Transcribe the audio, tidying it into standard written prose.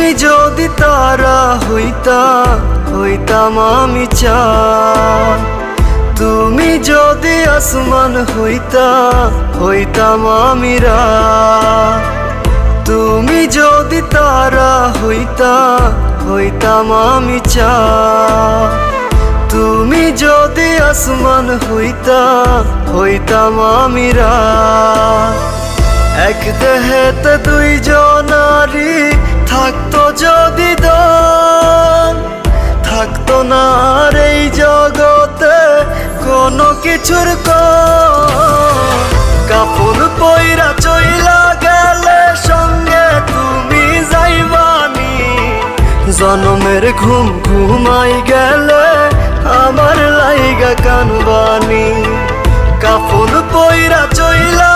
তুমি যদি তারা হইতা, হইতাম আমি চাঁদ। তুমি যদি আসমান হইতা, হইতাম আমি রাত। তুমি যদি তারা হইতা, হইতাম আমি চাঁদ। তুমি যদি আসমান হইতা, হইতাম আমি রাত। এক দেহেতে দুইজনারি থাকতো যদি দম, থাকতো না আর এই জগতে কোনো কিছুর কম। কাপড় পইরা চইলা গেলে সঙ্গে তুমি যাইবানি, জনমের ঘুম ঘুমাই গেলে আমার লাইগা কানবানি। কাপড় পইরা চইলা